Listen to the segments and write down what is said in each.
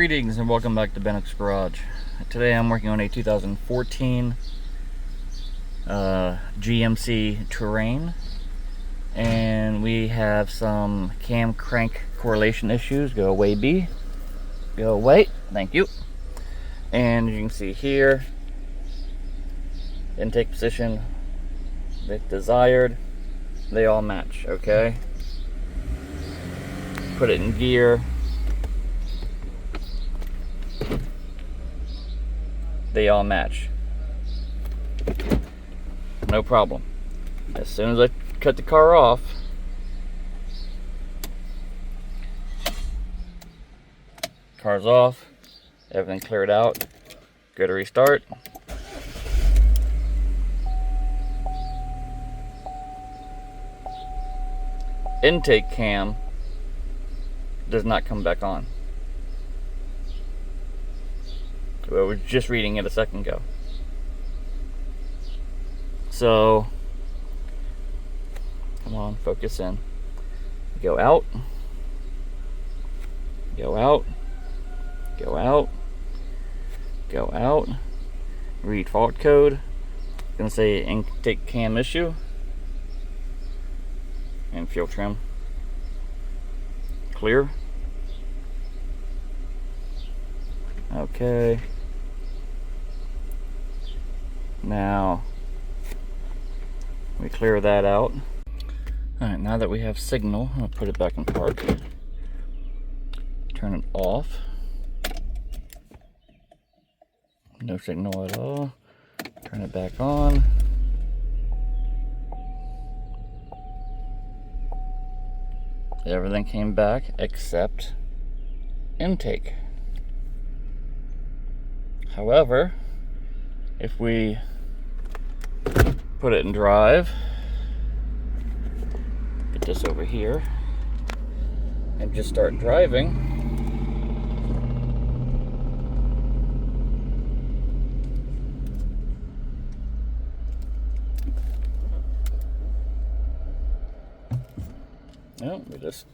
Greetings and welcome back to Bennett's Garage. Today I'm working on a 2014 GMC Terrain, and we have some cam crank correlation issues. Go away, B. Go away. Thank you. And as you can see here, intake position, the desired, they all match. Okay. Put it in gear. They all match. No problem. As soon as I cut the car off, car's off, everything cleared out, go to restart. Intake cam does not come back on. I was just reading it a second ago. So, come on, focus in. Go out. Go out. Go out. Go out. Read fault code. It's gonna say intake cam issue. And fuel trim. Clear. Okay. Now we clear that out. Alright, now that we have signal, I'll put it back in park. Turn it off. No signal at all. Turn it back on. Everything came back except intake. However, if we put it in drive, get this over here, and just start driving, no, we just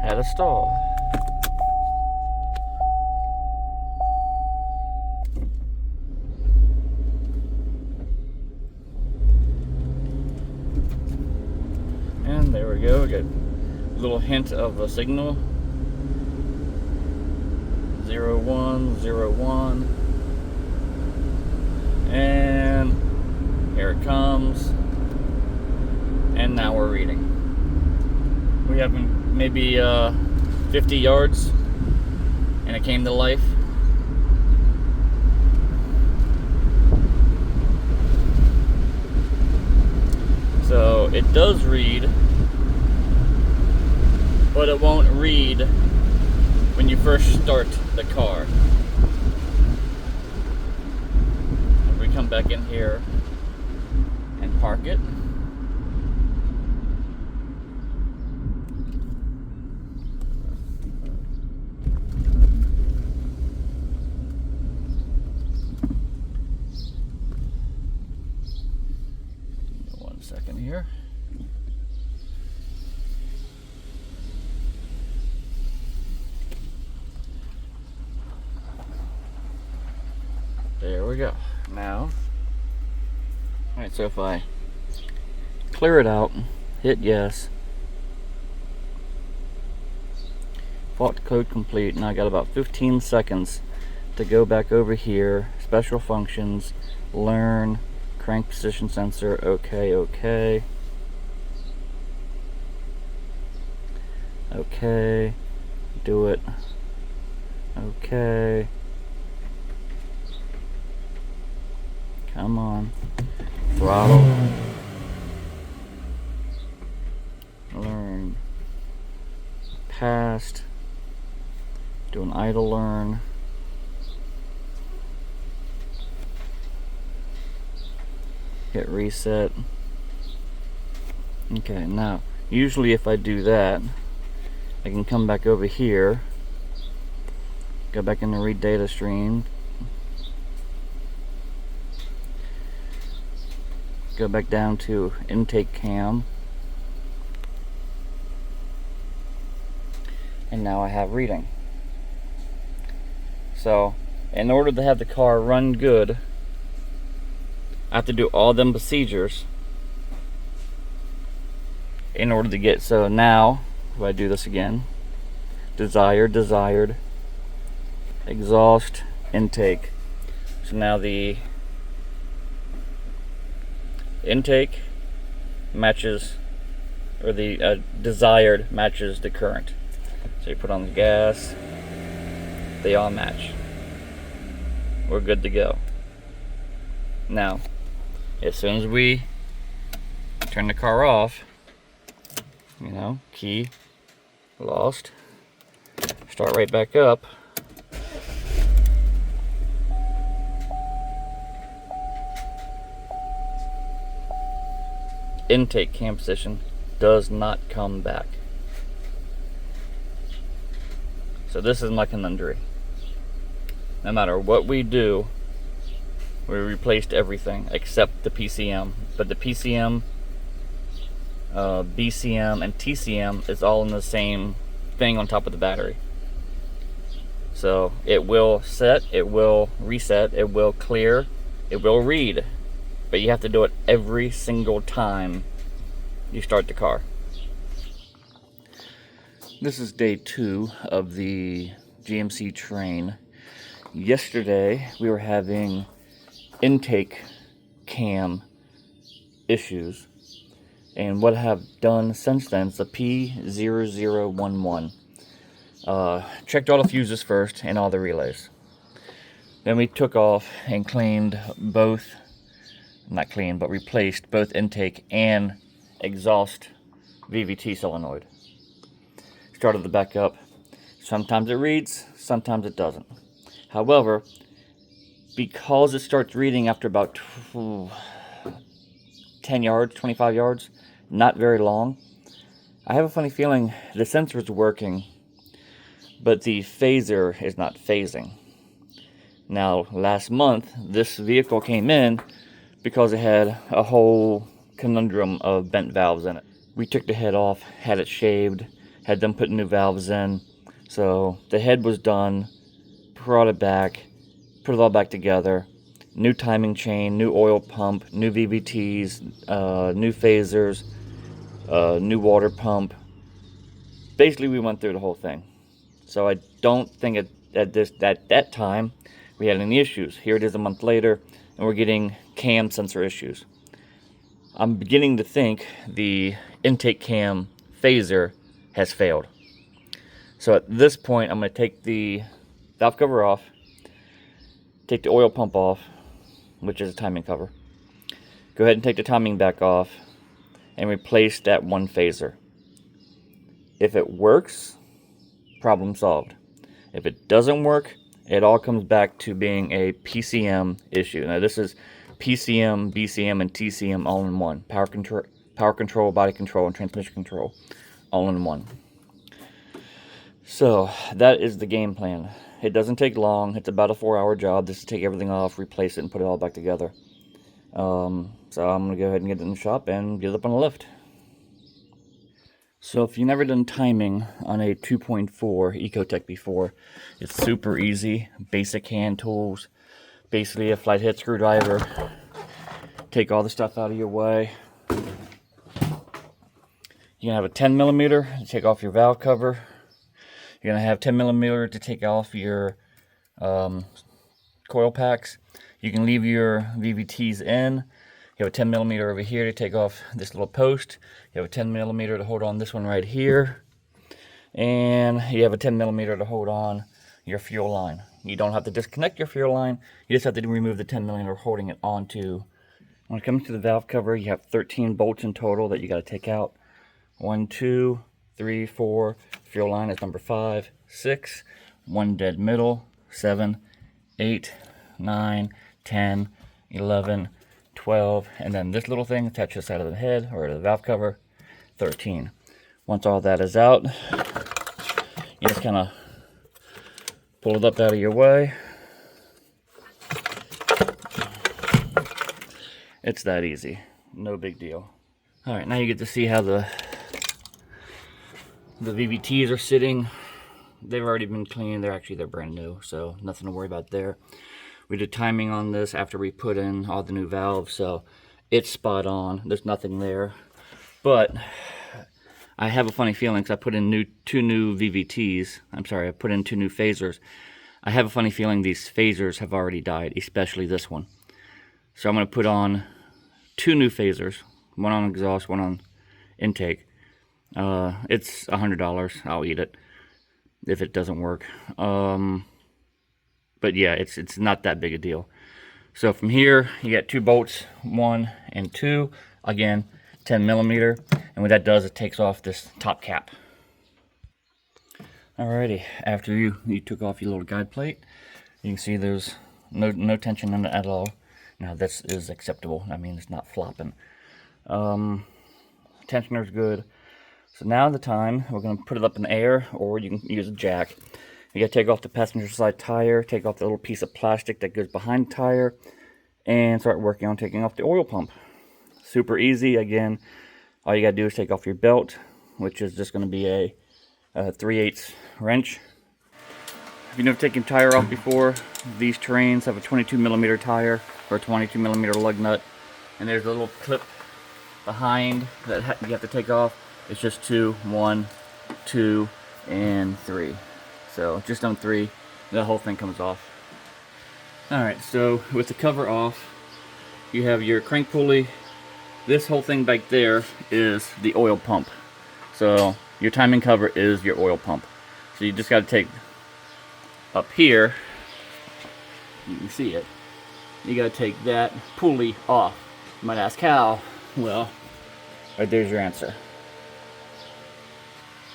had a stall. And there we go, we got a little hint of a signal. 0101. And here it comes. And now we're reading. We have maybe 50 yards and it came to life. So it does read, but it won't read when you first start the car. If we come back in here and park it, second here. There we go. Now, alright, so if I clear it out, hit yes, fault code complete, and I got about 15 seconds to go back over here, special functions, learn, crank position sensor, okay, okay. Okay, do it. Okay. Come on. Throttle. Learn. Passed. Do an idle learn. Hit reset. Okay, now usually if I do that, I can come back over here, go back in the read data stream, go back down to intake cam, and now I have reading. So in order to have the car run good, I have to do all them procedures in order to get. So now if I do this again, desired, exhaust, intake. So now the intake matches, or the desired matches the current. So you put on the gas, they all match. We're good to go. Now, as soon as we turn the car off, you know, key lost, start right back up. Intake cam position does not come back. So this is my conundrum. No matter what we do, we replaced everything except the PCM. But the PCM, BCM, and TCM is all in the same thing on top of the battery. So it will set, it will reset, it will clear, it will read. But you have to do it every single time you start the car. This is day 2 of the GMC train. Yesterday we were having intake cam issues, and what I have done since then is the P0011. Checked all the fuses first and all the relays. Then we took off and cleaned both, not cleaned, but replaced both intake and exhaust VVT solenoid. Started the back up. Sometimes it reads, sometimes it doesn't. However, because it starts reading after about 10 yards, 25 yards, not very long, I have a funny feeling the sensor is working, but the phaser is not phasing. Now, last month, this vehicle came in because it had a whole conundrum of bent valves in it. We took the head off, had it shaved, had them put new valves in. So the head was done, brought it back, put it all back together. New timing chain, new oil pump, new VVTs, new phasers, new water pump. Basically, we went through the whole thing. So I don't think at that time we had any issues. Here it is a month later, and we're getting cam sensor issues. I'm beginning to think the intake cam phaser has failed. So at this point, I'm going to take the valve cover off, take the oil pump off, which is a timing cover. Go ahead and take the timing back off and replace that one phaser. If it works, problem solved. If it doesn't work, it all comes back to being a PCM issue. Now this is PCM, BCM, and TCM all in one. Power control, body control, and transmission control all in one. So that is the game plan. It doesn't take long. It's about a 4-hour job just to take everything off, replace it, and put it all back together. So I'm going to go ahead and get it in the shop and get it up on the lift. So if you've never done timing on a 2.4 Ecotech before, it's super easy. Basic hand tools. Basically a flathead screwdriver. Take all the stuff out of your way. You're going to have a 10 millimeter to take off your valve cover. You're going to have 10 millimeter to take off your coil packs. You can leave your VVTs in. You have a 10 millimeter over here to take off this little post. You have a 10 millimeter to hold on this one right here. And you have a 10 millimeter to hold on your fuel line. You don't have to disconnect your fuel line. You just have to remove the 10 millimeter holding it onto. When it comes to the valve cover, you have 13 bolts in total that you got to take out. 1, 2, 3, 4. Fuel line is number 5, 6. 1 dead middle, 7, 8, 9, 10, 11, 12. And then this little thing attached to the side of the head or the valve cover, 13. Once all that is out, you just kind of pull it up out of your way. It's that easy. No big deal. All right, now you get to see how the VVTs are sitting they've already been cleaned. They're brand new, so nothing to worry about there. We did timing on this after we put in all the new valves, so it's spot on. There's nothing there. But I have a funny feeling because I put in two new VVTs. I'm sorry, I put in 2 new phasers. I have a funny feeling these phasers have already died, especially this one. So I'm going to put on 2 new phasers, one on exhaust, one on intake. It's $100. I'll eat it if it doesn't work. But yeah, it's not that big a deal. So from here, you get 2 bolts, 1 and 2. Again, 10 millimeter. And what that does, it takes off this top cap. Alrighty, after you took off your little guide plate, you can see there's no tension on it at all. Now this is acceptable. I mean, it's not flopping. Tensioner's good. So now the time, we're going to put it up in the air, or you can use a jack. You got to take off the passenger side tire, take off the little piece of plastic that goes behind the tire, and start working on taking off the oil pump. Super easy. Again, all you got to do is take off your belt, which is just going to be a 3/8 wrench. If you've never taken tire off before, these Terrains have a 22 millimeter tire or a 22 millimeter lug nut, and there's a little clip behind that you have to take off. It's just 2, 1, 2, and 3. So just on 3, the whole thing comes off. Alright, so with the cover off, you have your crank pulley. This whole thing back there is the oil pump. So your timing cover is your oil pump. So you just got to take up here, you can see it, you got to take that pulley off. You might ask how? Well, right there's your answer.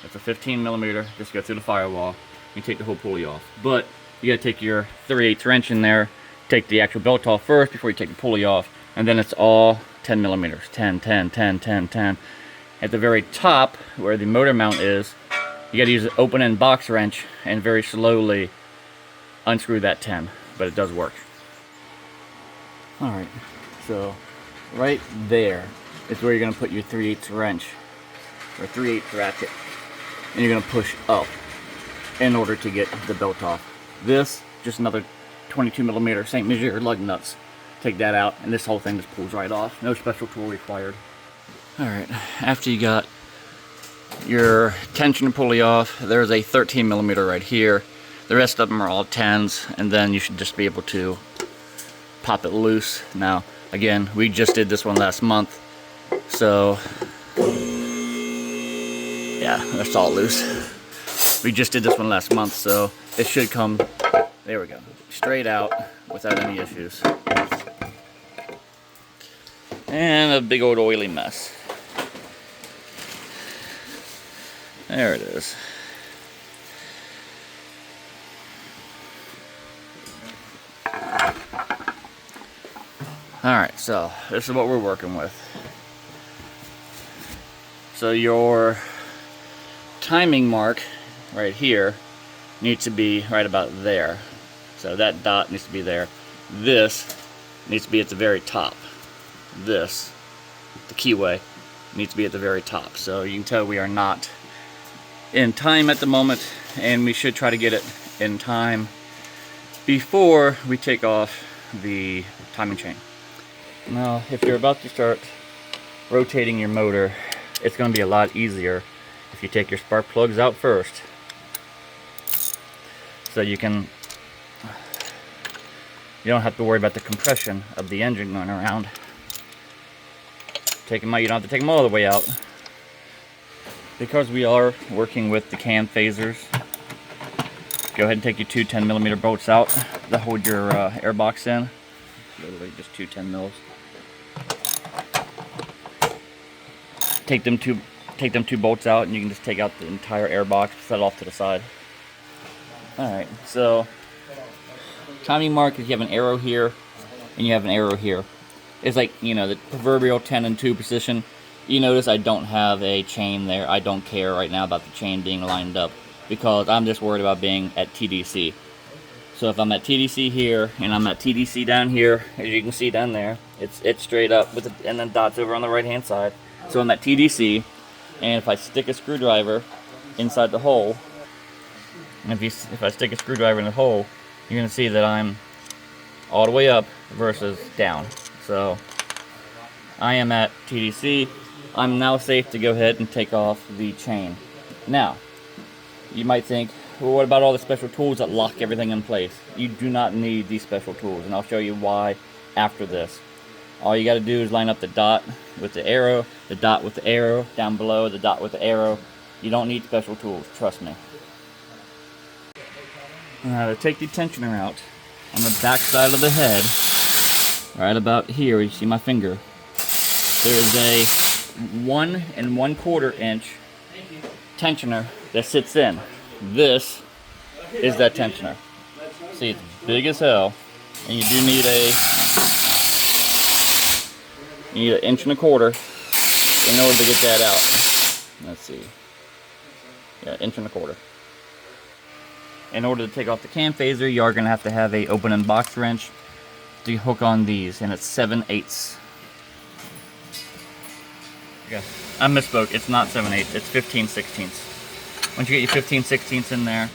It's a 15 millimeter, just go through the firewall, you take the whole pulley off. But you got to take your 3/8 wrench in there, take the actual belt off first before you take the pulley off, and then it's all 10 millimeters, 10, 10, 10, 10, 10. At the very top, where the motor mount is, you got to use an open-end box wrench and very slowly unscrew that 10, but it does work. Alright, so right there is where you're going to put your 3/8 wrench, or 3/8 ratchet, and you're going to push up in order to get the belt off. This, just another 22 millimeter, same as your lug nuts. Take that out, and this whole thing just pulls right off. No special tool required. Alright, after you got your tension pulley off, there's a 13 millimeter right here. The rest of them are all 10s, and then you should just be able to pop it loose. Now, again, we just did this one last month, so yeah, that's all loose. We just did this one last month, so it should come, there we go, straight out without any issues. And a big old oily mess. There it is. Alright, so this is what we're working with. So your timing mark right here needs to be right about there. So that dot needs to be there. This needs to be at the very top. This, the keyway, needs to be at the very top. So you can tell we are not in time at the moment, and we should try to get it in time before we take off the timing chain. Now, if you're about to start rotating your motor, it's going to be a lot easier if you take your spark plugs out first, so you don't have to worry about the compression of the engine going around. Take them out, you don't have to take them all the way out. Because we are working with the cam phasers, go ahead and take your 2 10 millimeter bolts out that hold your air box in. Literally just 2 10 mils. Take them two bolts out, and you can just take out the entire air box, set it off to the side. Alright, so timing mark is you have an arrow here and you have an arrow here. It's like, you know, the proverbial 10 and 2 position. You notice I don't have a chain there. I don't care right now about the chain being lined up because I'm just worried about being at TDC. So if I'm at TDC here and I'm at TDC down here, as you can see down there, it's straight up with the, and then dots over on the right hand side. So I'm at TDC, and if I stick a screwdriver inside the hole, And if I stick a screwdriver in the hole, you're gonna see that I'm all the way up versus down. So I am at TDC. I'm now safe to go ahead and take off the chain. Now, you might think, well, what about all the special tools that lock everything in place? You do not need these special tools, and I'll show you why after this. All you gotta do is line up the dot with the arrow, the dot with the arrow, down below the dot with the arrow. You don't need special tools, trust me. Now to take the tensioner out, on the back side of the head, right about here, where you see my finger, there is a 1 1/4 inch tensioner that sits in. This is that tensioner. See, it's big as hell, and you do need an 1 1/4 inch in order to get that out. Let's see. Yeah, 1 1/4 inch. In order to take off the cam phaser, you are going to have a open and box wrench to hook on these, and it's 7/8. Okay, I misspoke. It's not 7/8. It's 15/16. Once you get your 15/16 in there,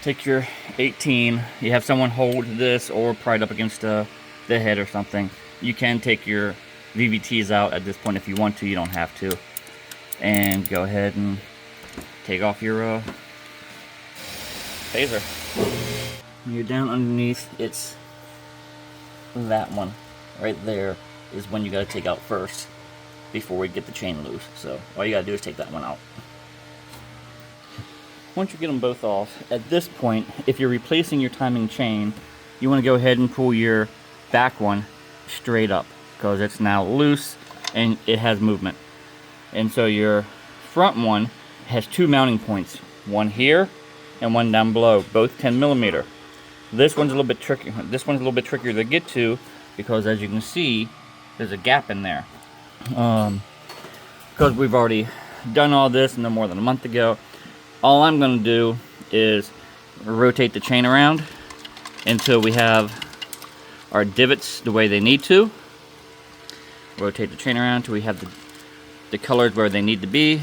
take your 18. You have someone hold this or pry it up against the head or something. You can take your VVTs out at this point if you want to. You don't have to. And go ahead and take off your phaser. When you're down underneath, it's that one right there is when you got to take out first before we get the chain loose. So all you got to do is take that one out. Once you get them both off, at this point, if you're replacing your timing chain, you want to go ahead and pull your back one straight up because it's now loose and it has movement. And so your front one has 2 mounting points, one here and one down below, both 10mm. This one's a little bit tricky. This one's a little bit trickier to get to because, as you can see, there's a gap in there. Because we've already done all this no more than a month ago. All I'm going to do is rotate the chain around until we have our divots the way they need to. Rotate the chain around until we have the colors where they need to be.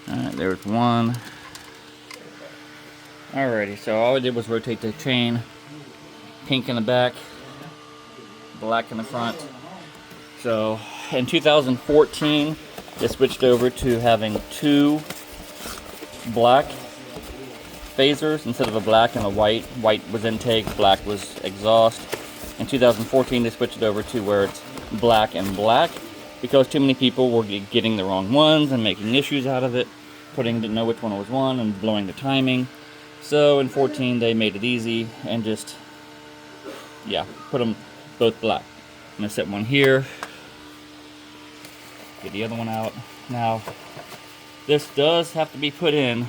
Alright, there's one. Alrighty, so all I did was rotate the chain. Pink in the back, black in the front. So in 2014, they switched over to having 2 black phasers instead of a black and a white. White was intake, black was exhaust. In 2014, they switched it over to where it's black and black because too many people were getting the wrong ones and making issues out of it, putting to know which one was one and blowing the timing. So in 14, they made it easy and just, yeah, put them both black. I'm gonna set one here, get the other one out. Now, this does have to be put in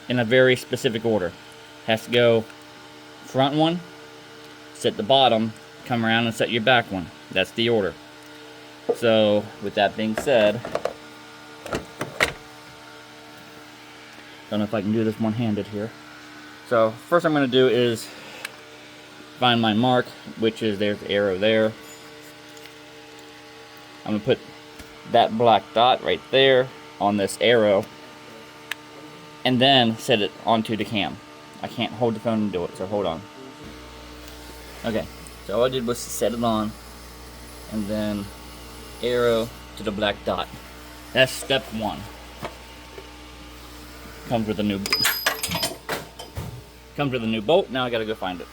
a very specific order. Has to go front one, set the bottom, come around and set your back one. That's the order. So with that being said, don't know if I can do this one-handed here. So first I'm going to do is find my mark, which is there's the arrow there. I'm going to put that black dot right there on this arrow and then set it onto the cam. I can't hold the phone and do it, so hold on. Okay, so all I did was set it on and then arrow to the black dot. That's step 1. Comes with a new bolt. Now I gotta go find it.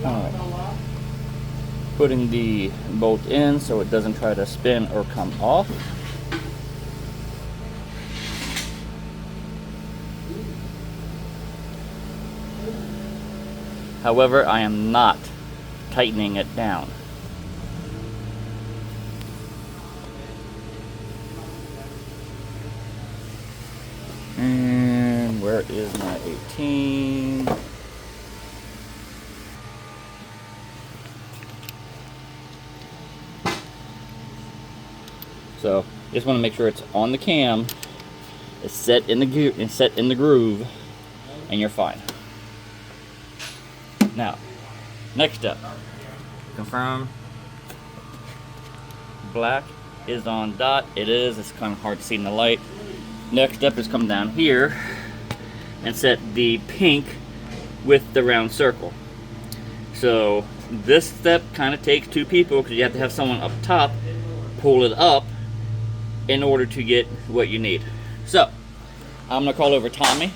Alright. Putting the bolt in so it doesn't try to spin or come off. However, I am not tightening it down. And where is my 18? So, just want to make sure it's on the cam, it's set in the groove, and you're fine. Now, next step, confirm black is on dot. It is. It's kind of hard to see in the light. Next step is come down here and set the pink with the round circle. So this step kind of takes two people, because you have to have someone up top pull it up in order to get what you need. So I'm gonna call over Tommy.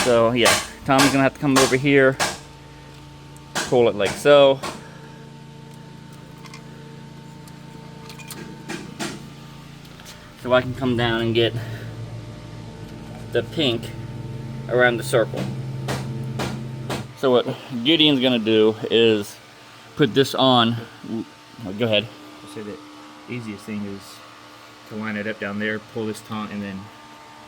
So yeah, Tommy's gonna have to come over here, pull it like so. So I can come down and get the pink around the circle. So what Gideon's gonna do is put this on. Oh, go ahead. So the easiest thing is to line it up down there, pull this taunt, and then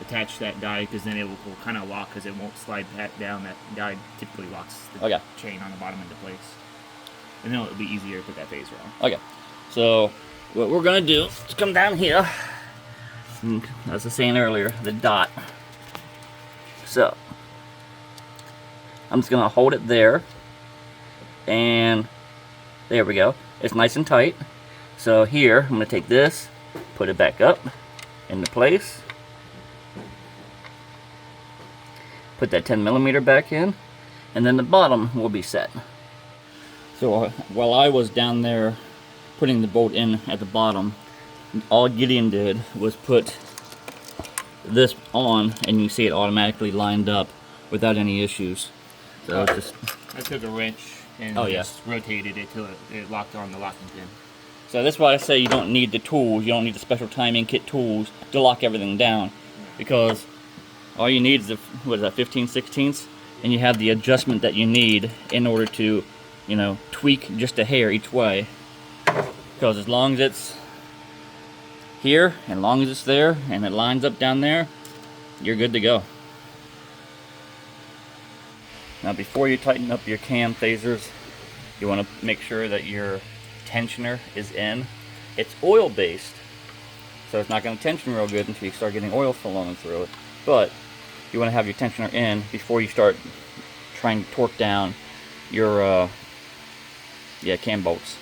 attach that guide, because then it will kind of lock, because it won't slide back down. That guide typically locks the chain on the bottom into place. And then it'll be easier to put that phaser on. Okay. So what we're gonna do is come down here. As I was saying earlier, the dot. So I'm just gonna hold it there, and there we go. It's nice and tight. So here, I'm gonna take this, put it back up into place, put that 10mm back in, and then the bottom will be set. So while I was down there putting the bolt in at the bottom, all Gideon did was put this on, and you see it automatically lined up without any issues. So it's just, I took a wrench and just rotated it till it locked on the locking pin. so that's why I say you don't need the tools. You don't need the special timing kit tools to lock everything down, because all you need is a, what is that, 15/16, and you have the adjustment that you need in order to, you know, tweak just a hair each way. Because as long as it's here, and as long as it's there, and it lines up down there, you're good to go. Now before you tighten up your cam phasers, you want to make sure that your tensioner is in. It's oil based, so it's not going to tension real good until you start getting oil flowing through it. But you want to have your tensioner in before you start trying to torque down your cam bolts.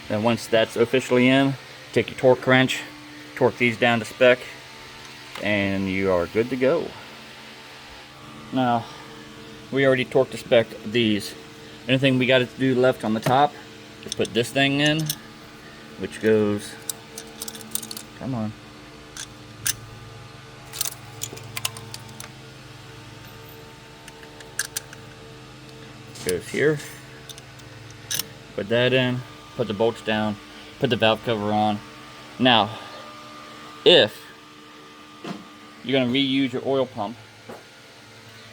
Then once that's officially in, take your torque wrench, torque these down to spec, and you are good to go. Now, we already torqued to spec these. Anything we got to do left on the top is put this thing in, which goes, come on, goes here. Put that in, put the bolts down, put the valve cover on. Now, if you're going to reuse your oil pump,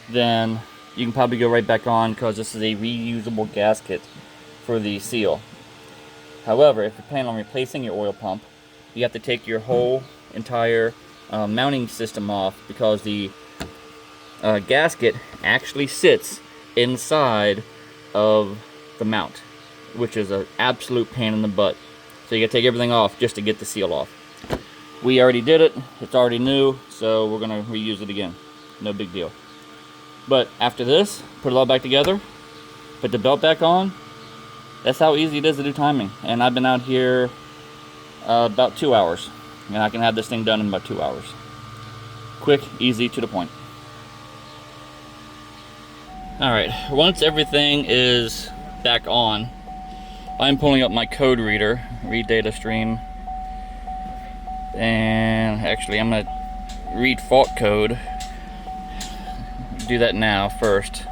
then you can probably go right back on, because this is a reusable gasket for the seal. However, if you plan on replacing your oil pump, you have to take your whole entire mounting system off, because the gasket actually sits inside of the mount, which is an absolute pain in the butt. So you gotta take everything off just to get the seal off. We already did it, it's already new, so we're gonna reuse it again. No big deal. But after this, put it all back together, put the belt back on. That's how easy it is to do timing. And I've been out here about 2 hours, and I can have this thing done in about 2 hours. Quick, easy, to the point. Alright, once everything is back on, I'm pulling up my code reader, read data stream, and actually I'm going to read fault code. Do that now first.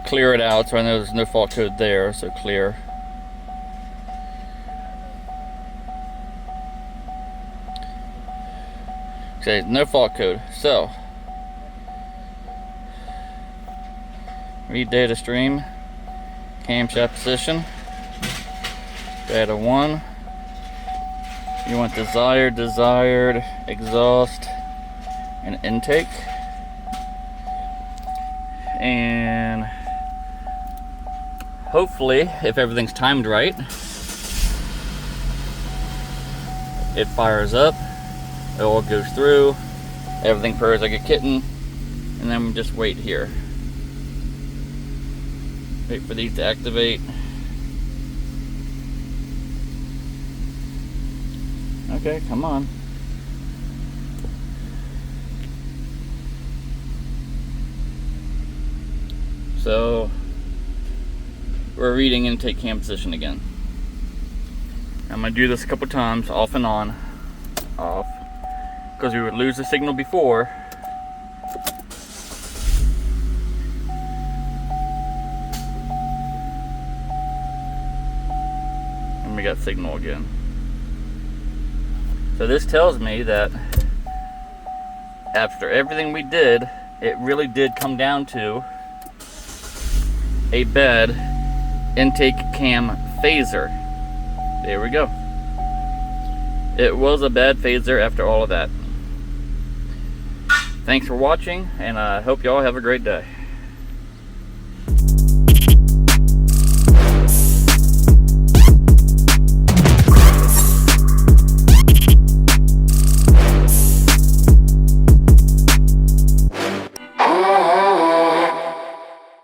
Clear it out so I know there's no fault code there, so clear. Okay, no fault code. So, read data stream, camshaft position, data 1. You want desired, exhaust, and intake. And hopefully, if everything's timed right, it fires up, it all goes through, everything purrs like a kitten, and then we just wait here. Wait for these to activate. Okay, come on. So we're reading intake cam position again. I'm gonna do this a couple times, off and on, off, because we would lose the signal before. And we got signal again. So this tells me that after everything we did, it really did come down to a bad intake cam phaser. There we go. It was a bad phaser after all of that. Thanks for watching, and I hope y'all have a great day.